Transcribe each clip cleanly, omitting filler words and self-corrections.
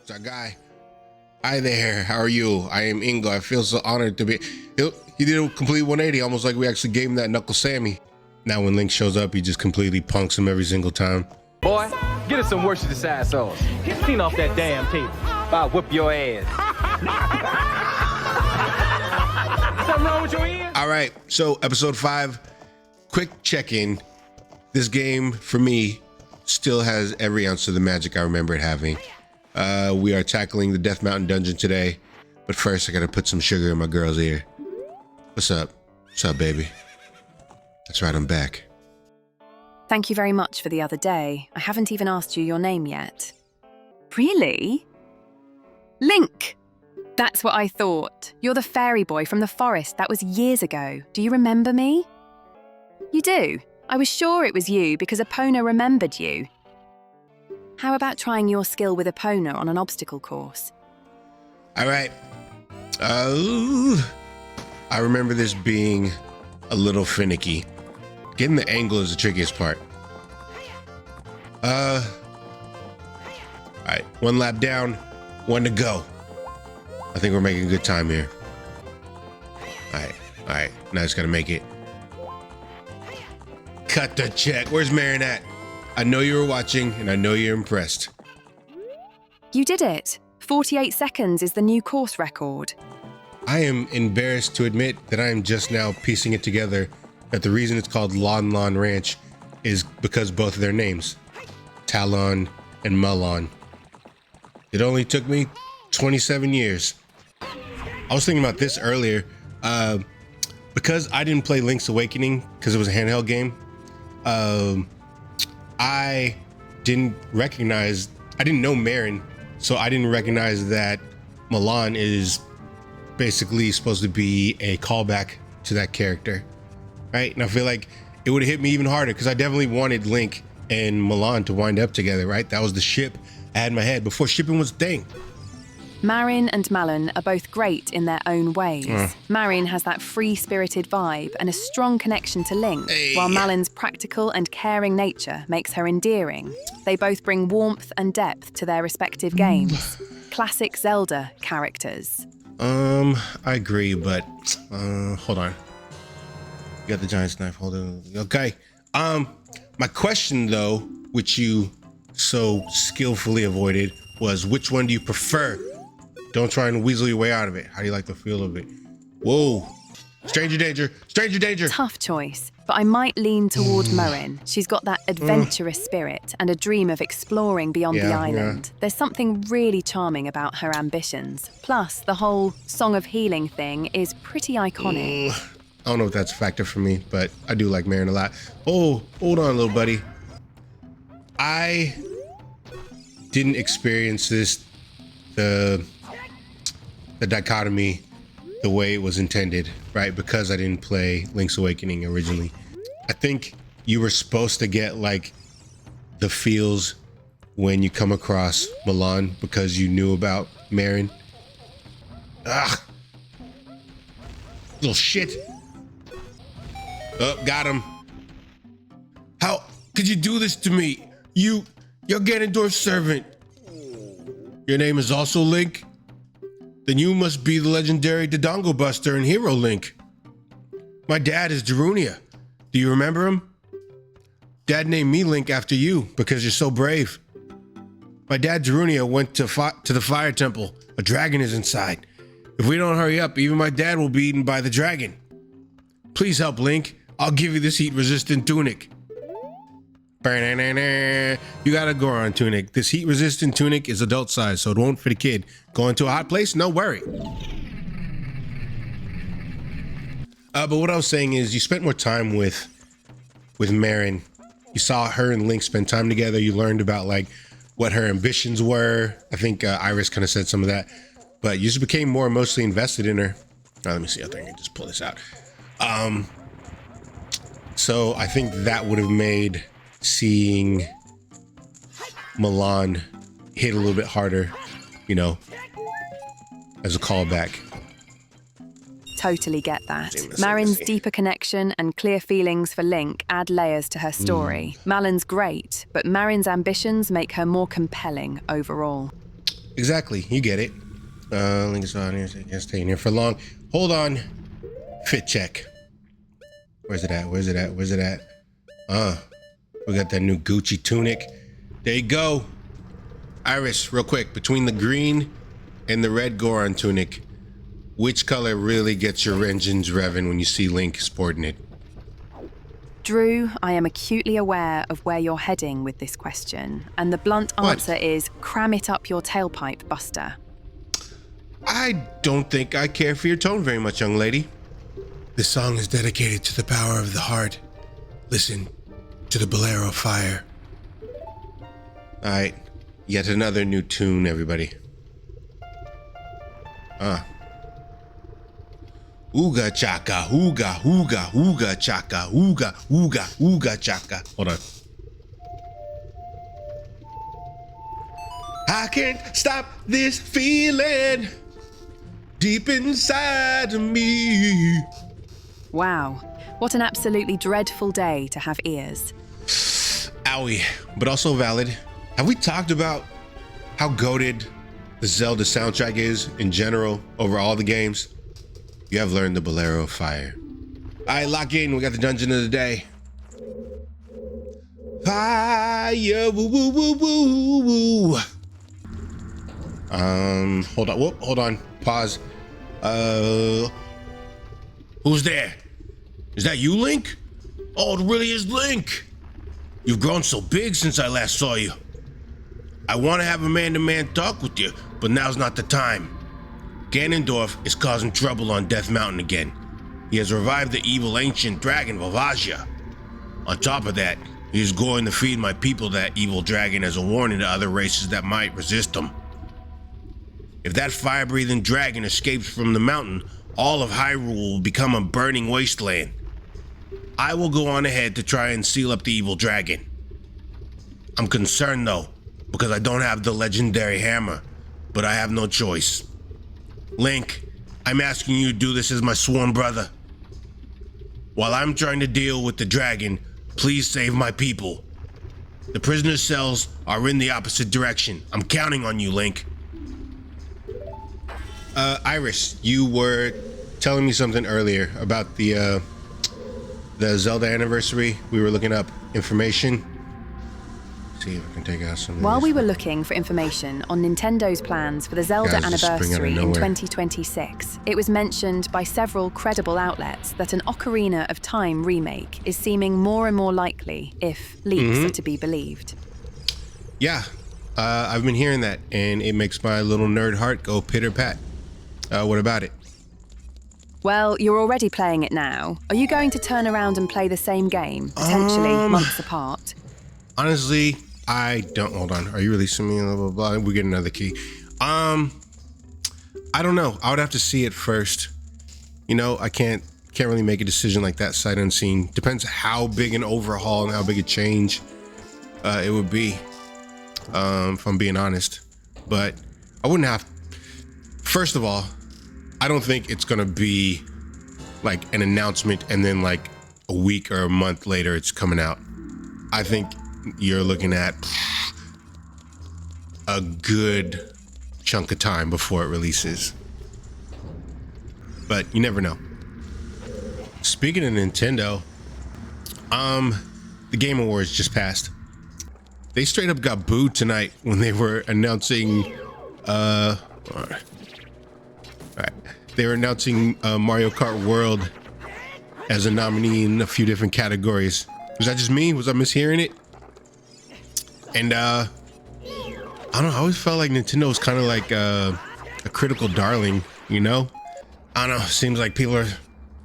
It's our guy. Hi there, how are you? I am Ingo. I feel so honored to be. He did a complete 180, almost like we actually gave him that Knuckle Sammy. Now when Link shows up, he just completely punks him every single time. Boy, get us some Worcestershire sauce. Clean off that damn table. I'll whip your ass. Something wrong with your ear? All right, so episode 5, quick check-in. This game, for me, still has every ounce of the magic I remember it having. We are tackling the Death Mountain dungeon today, but first I gotta put some sugar in my girl's ear. What's up? What's up, baby? That's right, I'm back. Thank you very much for the other day. I haven't even asked you your name yet. Really? Link! That's what I thought. You're the fairy boy from the forest. That was years ago. Do you remember me? You do? I was sure it was you because Epona remembered you. How about trying your skill with Epona on an obstacle course? All right. I remember this being a little finicky. Getting the angle is the trickiest part. All right, 1 lap down, 1 to go. I think we're making good time here. All right, now I just gotta make it. Cut the check. Where's Marin at? I know you were watching, and I know you're impressed. You did it. 48 seconds is the new course record. I am embarrassed to admit that I am just now piecing it together that the reason it's called Lon Lon Ranch is because both of their names, Talon and Malon. It only took me 27 years. I was thinking about this earlier. Because I didn't play Link's Awakening because it was a handheld game, I didn't know Marin, so I didn't recognize that Malon is basically supposed to be a callback to that character, right? And I feel like it would have hit me even harder because I definitely wanted Link and Malon to wind up together, right? That was the ship I had in my head before shipping was a thing. Marin and Malon are both great in their own ways. Marin has that free-spirited vibe and a strong connection to Link, while Malon's practical and caring nature makes her endearing. They both bring warmth and depth to their respective games. Classic Zelda characters. I agree, but hold on. You got the giant's knife, hold on. Okay. My question though, which you so skillfully avoided, was which one do you prefer? Don't try and weasel your way out of it. How do you like the feel of it? Whoa. Stranger danger. Stranger danger. Tough choice, but I might lean toward Marin. She's got that adventurous spirit and a dream of exploring beyond the island. There's something really charming about her ambitions. Plus, the whole Song of Healing thing is pretty iconic. I don't know if that's a factor for me, but I do like Marin a lot. Oh, hold on, little buddy. I didn't experience this, the dichotomy the way it was intended, right? Because I didn't play Link's Awakening originally. I think you were supposed to get like the feels when you come across Malon because you knew about Marin. Ugh. Little shit. Oh, got him. How could you do this to me? You're Ganondorf's servant. Your name is also Link? Then you must be the legendary Dodongo Buster and Hero Link. My dad is Darunia. Do you remember him? Dad named me Link after you because you're so brave. My dad Darunia went to the Fire Temple. A dragon is inside. If we don't hurry up, even my dad will be eaten by the dragon. Please help, Link. I'll give you this heat-resistant tunic. You got a Goron tunic. This heat-resistant tunic is adult size, so it won't fit a kid. Going to a hot place? No worry. But what I was saying is you spent more time with Marin. You saw her and Link spend time together. You learned about like what her ambitions were. I think Iris kind of said some of that. But you just became more emotionally invested in her. Let me see. I think I can just pull this out. So I think that would have made seeing Malon hit a little bit harder, you know, as a callback. Totally get that. Marin's deeper connection and clear feelings for Link add layers to her story. Malon's great, but Marin's ambitions make her more compelling overall. exactly. You get it. Link is on here. So I can't stay in here for long. Hold on. Fit check. Where's it at? Where's it at? Where's it at? We got that new Gucci tunic. There you go. Iris, real quick. Between the green and the red Goron tunic, which color really gets your engines revving when you see Link sporting it? Drew, I am acutely aware of where you're heading with this question, and the blunt answer is cram it up your tailpipe, Buster. I don't think I care for your tone very much, young lady. This song is dedicated to the power of the heart. Listen to the bolero fire. All right, yet another new tune, everybody. Ooga chaka, ooga, ooga, ooga chaka, ooga, ooga, ooga chaka. Hold on. I can't stop this feeling deep inside of me. Wow, what an absolutely dreadful day to have ears. Owie, but also valid. Have we talked about how goated the Zelda soundtrack is in general over all the games? You have learned the Bolero of Fire. All right, lock in. We got the dungeon of the day. Fire, woo, woo, woo, woo, woo. Hold on. Whoop, hold on. Pause. Who's there? Is that you, Link? Oh, it really is Link. You've grown so big since I last saw you. I want to have a man-to-man talk with you, but now's not the time. Ganondorf is causing trouble on Death Mountain again. He has revived the evil ancient dragon Vovalgia. On top of that, he is going to feed my people that evil dragon as a warning to other races that might resist him. If that fire-breathing dragon escapes from the mountain, all of Hyrule will become a burning wasteland. I will go on ahead to try and seal up the evil dragon. I'm concerned though, because I don't have the legendary hammer, but I have no choice. Link, I'm asking you to do this as my sworn brother. While I'm trying to deal with the dragon, please save my people. The prisoner's cells are in the opposite direction. I'm counting on you, Link. Iris, you were telling me something earlier about the Zelda anniversary. We were looking up information. See if I can take out some of While these. we were looking for information on Nintendo's plans for the Zelda Guys just spring out of anniversary in nowhere. 2026, it was mentioned by several credible outlets that an Ocarina of Time remake is seeming more and more likely if leaks are to be believed. Yeah, I've been hearing that, and it makes my little nerd heart go pitter-pat. What about it? Well, you're already playing it now. Are you going to turn around and play the same game, potentially months apart? Honestly, I don't. Hold on. Are you releasing me? Blah, blah, blah. We get another key. I don't know. I would have to see it first. You know, I can't really make a decision like that sight unseen. Depends how big an overhaul and how big a change it would be, if I'm being honest. But I wouldn't have. First of all, I don't think it's gonna be like an announcement and then like a week or a month later it's coming out. I think you're looking at a good chunk of time before it releases. But you never know. Speaking of Nintendo, the Game Awards just passed. They straight up got booed tonight when they were announcing they were announcing Mario Kart World as a nominee in a few different categories. Was that just me? Was I mishearing it? And I don't know, I always felt like Nintendo was kind of like a critical darling, you know? I don't know, seems like people are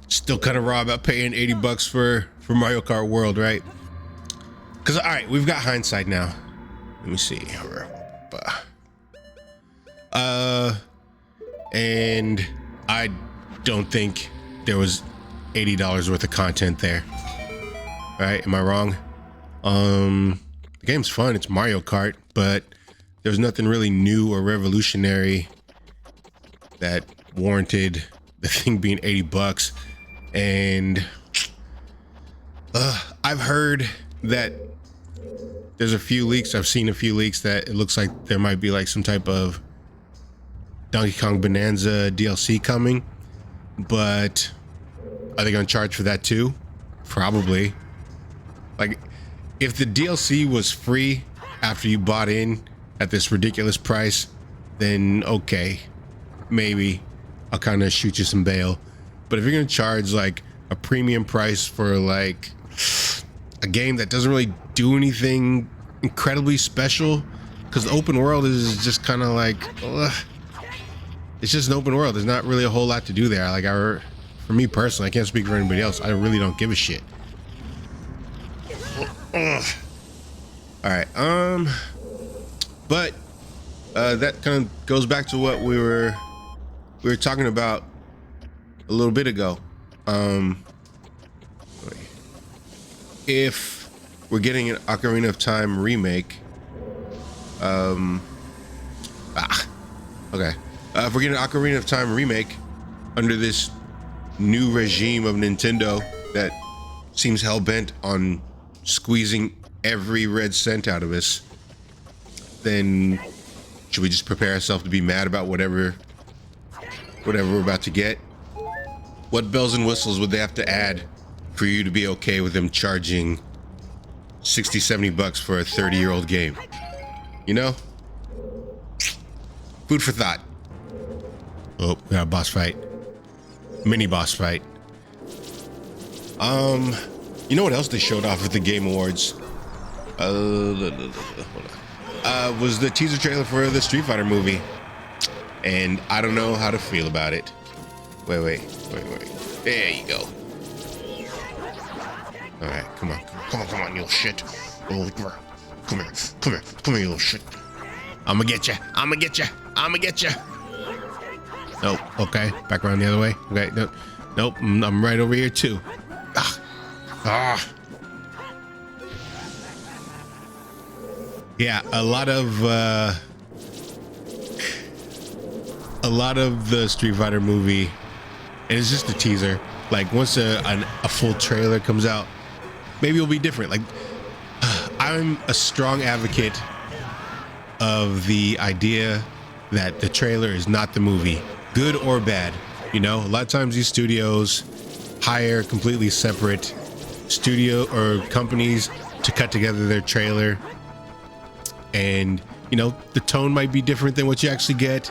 still kind of raw about paying $80 for Mario Kart World, right? Because, all right, we've got hindsight now. Let me see. And I don't think there was $80 worth of content there. Right? Am I wrong? The game's fun. It's Mario Kart, but there's nothing really new or revolutionary that warranted the thing being $80. And I've heard that there's a few leaks. I've seen a few leaks that it looks like there might be like some type of Donkey Kong Bonanza DLC coming, but are they going to charge for that too? Probably. Like, if the DLC was free after you bought in at this ridiculous price, then okay, maybe I'll kind of shoot you some bail. But if you're going to charge like a premium price for like a game that doesn't really do anything incredibly special, because the open world is just kind of like, it's just an open world. There's not really a whole lot to do there. Like, for me personally, I can't speak for anybody else, I really don't give a shit. All right, but that kind of goes back to what we were talking about a little bit ago. If we're getting an Ocarina of Time remake, okay, if we're getting an Ocarina of Time remake under this new regime of Nintendo that seems hell-bent on squeezing every red cent out of us, then should we just prepare ourselves to be mad about whatever we're about to get? What bells and whistles would they have to add for you to be okay with them charging 60, 70 bucks for a 30-year-old game? You know? Food for thought. Oh, we got a boss fight. Mini boss fight. You know what else they showed off at the Game Awards? Was the teaser trailer for the Street Fighter movie. And I don't know how to feel about it. Wait. There you go. All right, come on, you little shit. Oh, come here, you little shit. I'ma get you. Nope. Okay, back around the other way. Okay, nope. I'm right over here too. Yeah, a lot of the Street Fighter movie, and it's just a teaser. Like, once a full trailer comes out, maybe it'll be different. Like, I'm a strong advocate of the idea that the trailer is not the movie, good or bad. You know, a lot of times these studios hire completely separate studio or companies to cut together their trailer, and you know, the tone might be different than what you actually get.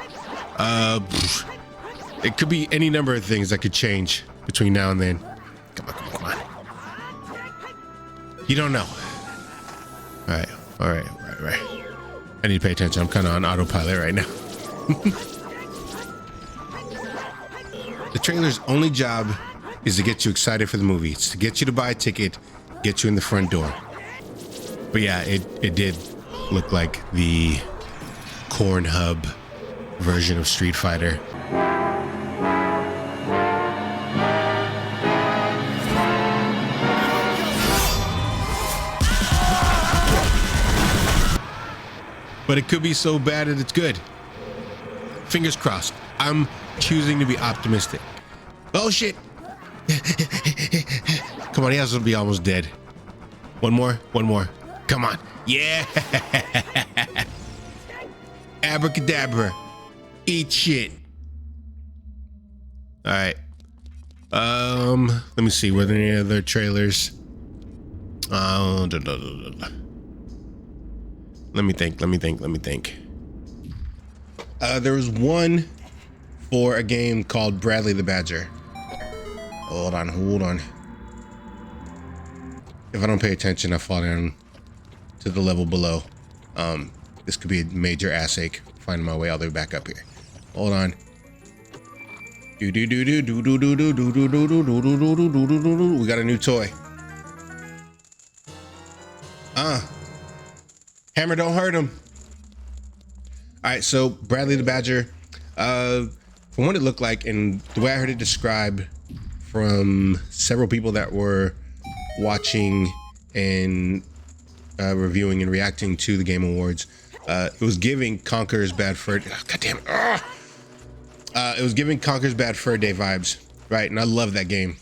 It could be any number of things that could change between now and then. Come on. You don't know. All right. I need to pay attention. I'm kind of on autopilot right now. The trailer's only job is to get you excited for the movie. It's to get you to buy a ticket, get you in the front door. But yeah, it did look like the corn hub version of Street Fighter. But it could be so bad that it's good. Fingers crossed. I'm choosing to be optimistic. Oh shit. Come on, he has to be almost dead. One more. Come on. Yeah. Abracadabra. Eat shit. All right. Let me see. Were there any other trailers? Let me think. There was one for a game called Bradley the Badger. Hold on. If I don't pay attention, I fall down to the level below. This could be a major ass ache finding my way all the way back up here. Hold on. We got a new toy. Hammer, don't hurt him. All right, so Bradley the Badger, from what it looked like and the way I heard it described from several people that were watching and reviewing and reacting to the Game Awards, it was giving Conker's Bad Fur. God damn it! It was giving Conker's Bad Fur Day vibes, right? And I love that game.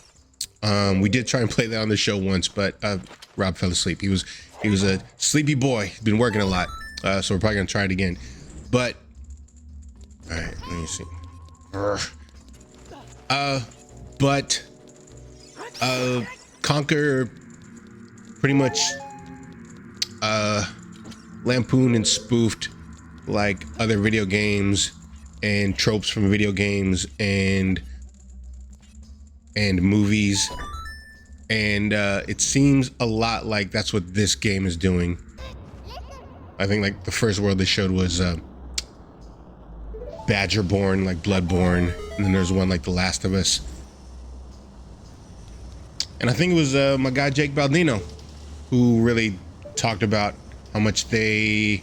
We did try and play that on the show once, but Rob fell asleep. He was a sleepy boy. He's been working a lot, so we're probably gonna try it again. But All right, let me see. But Conquer pretty much lampooned and spoofed like other video games and tropes from video games and movies, and it seems a lot like that's what this game is doing. I think like the first world they showed was Badgerborn, like Bloodborne, and then there's one like The Last of Us. And I think it was my guy Jake Baldino who really talked about how much they've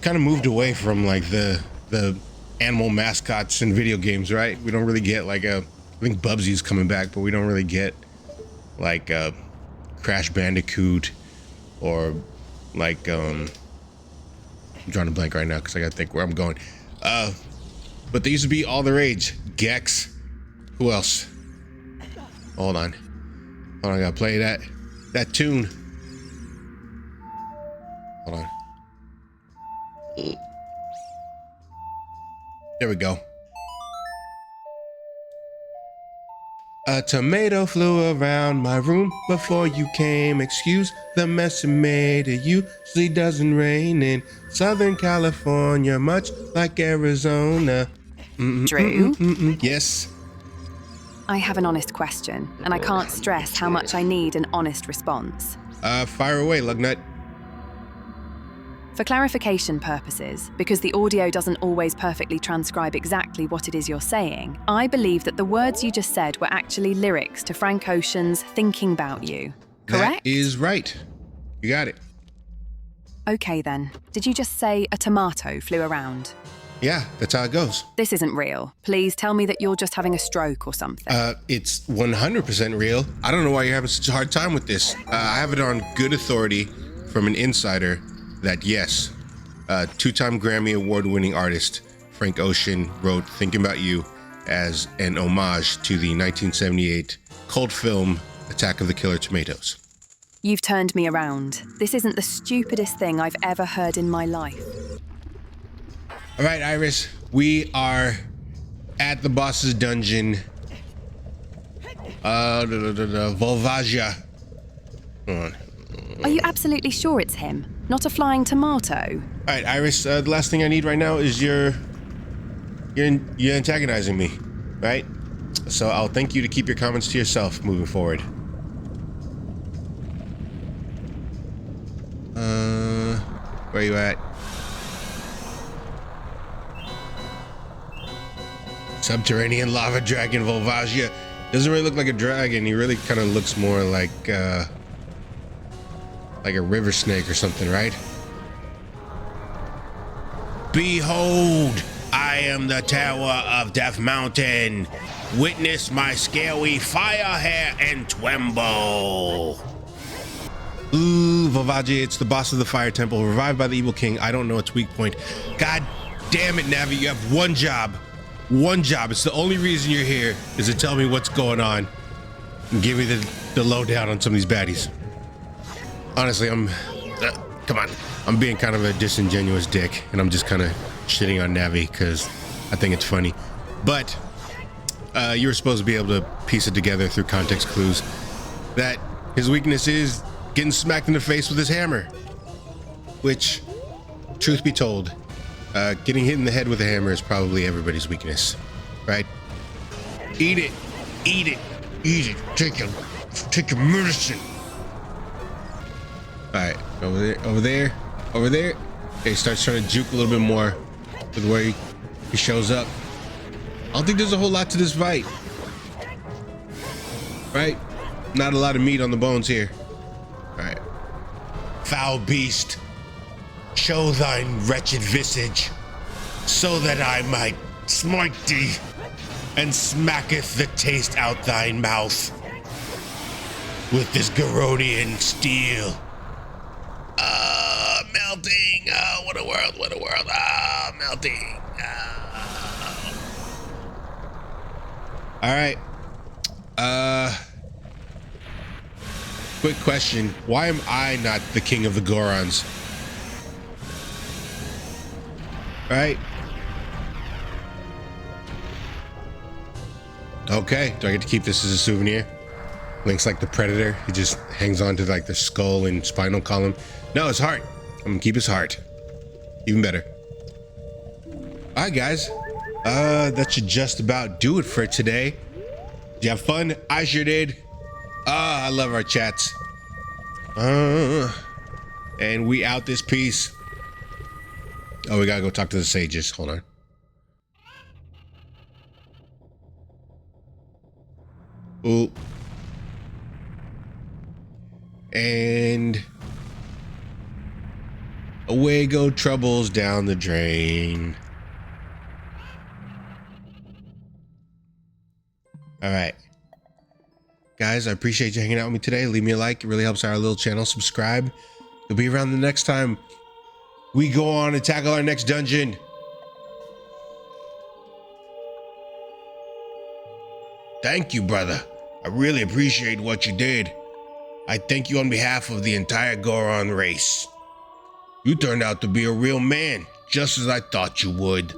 kind of moved away from like the animal mascots in video games, right? We don't really get like I think Bubsy's coming back, but we don't really get like Crash Bandicoot or like I'm drawing a blank right now because I gotta think where I'm going. But they used to be all the rage. Gex. Who else? Hold on, I gotta play that tune. Hold on. There we go. A tomato flew around my room before you came. Excuse the mess it made. It usually doesn't rain in Southern California, much like Arizona. Drew? Yes. I have an honest question, and I can't stress how much I need an honest response. Fire away, Lugnut. For clarification purposes, because the audio doesn't always perfectly transcribe exactly what it is you're saying, I believe that the words you just said were actually lyrics to Frank Ocean's Thinking About You. Correct? That is right. You got it. Okay then. Did you just say a tomato flew around? Yeah, that's how it goes. This isn't real. Please tell me that you're just having a stroke or something. It's 100% real. I don't know why you're having such a hard time with this. I have it on good authority from an insider that yes, two-time Grammy Award-winning artist Frank Ocean wrote Thinking About You as an homage to the 1978 cult film Attack of the Killer Tomatoes. You've turned me around. This isn't the stupidest thing I've ever heard in my life. All right, Iris, we are at the boss's dungeon. Vovalgia. Hold on. Are you absolutely sure it's him? Not a flying tomato? All right, Iris, the last thing I need right now is you're antagonizing me, right? So I'll thank you to keep your comments to yourself moving forward. Where you at? Subterranean lava dragon Vovalgia. Doesn't really look like a dragon. He really kind of looks more like a river snake or something, right? Behold, I am the Tower of Death Mountain. Witness my scaly fire hair and tremble. Ooh, Vovalgia, it's the boss of the Fire Temple, revived by the Evil King. I don't know its weak point. God damn it, Navi, you have one job. One job. It's the only reason you're here is to tell me what's going on and give me the lowdown on some of these baddies. Honestly, come on. I'm being kind of a disingenuous dick, and I'm just kind of shitting on Navi because I think it's funny. But you were supposed to be able to piece it together through context clues that his weakness is getting smacked in the face with his hammer. Which, truth be told, getting hit in the head with a hammer is probably everybody's weakness, right? Eat it, eat it, eat it. Take your medicine. All right, over there. He starts trying to juke a little bit more with where he shows up. I don't think there's a whole lot to this fight, right? Not a lot of meat on the bones here. All right. Foul beast, show thine wretched visage, so that I might smite thee, and smacketh the taste out thine mouth with this Goronian steel. Melting. Oh, what a world. Melting. All right. Quick question. Why am I not the king of the Gorons? Right? Okay, do I get to keep this as a souvenir? Link's like the Predator. He just hangs on to like the skull and spinal column. No, his heart. I'm gonna keep his heart. Even better. All right, guys. That should just about do it for today. Did you have fun? I sure did. I love our chats. And we out this piece. Oh, we gotta go talk to the sages. Hold on. Ooh. And away go troubles down the drain. All right. Guys, I appreciate you hanging out with me today. Leave me a like. It really helps our little channel. Subscribe. You'll be around the next time we go on and tackle our next dungeon. Thank you, brother. I really appreciate what you did. I thank you on behalf of the entire Goron race. You turned out to be a real man, just as I thought you would.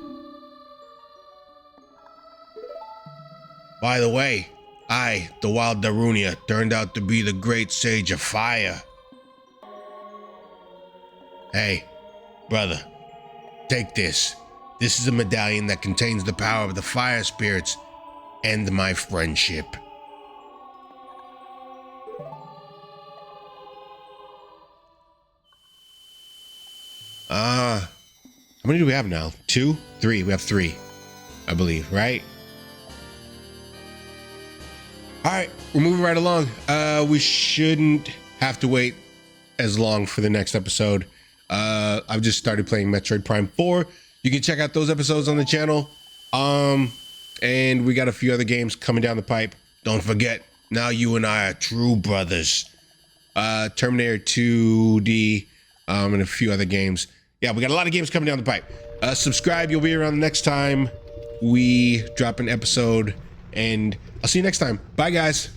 By the way, I, the Wild Darunia, turned out to be the great sage of fire. Hey, brother, take this. This is a medallion that contains the power of the fire spirits and my friendship. How many do we have now? 2? 3? We have 3, I believe, right? All right, we're moving right along. We shouldn't have to wait as long for the next episode. I've just started playing Metroid Prime 4. You can check out those episodes on the channel. And we got a few other games coming down the pipe. Don't forget, now you and I are true brothers. Terminator 2D, and a few other games. Yeah, we got a lot of games coming down the pipe. Subscribe, you'll be around the next time we drop an episode, and I'll see you next time. Bye, guys.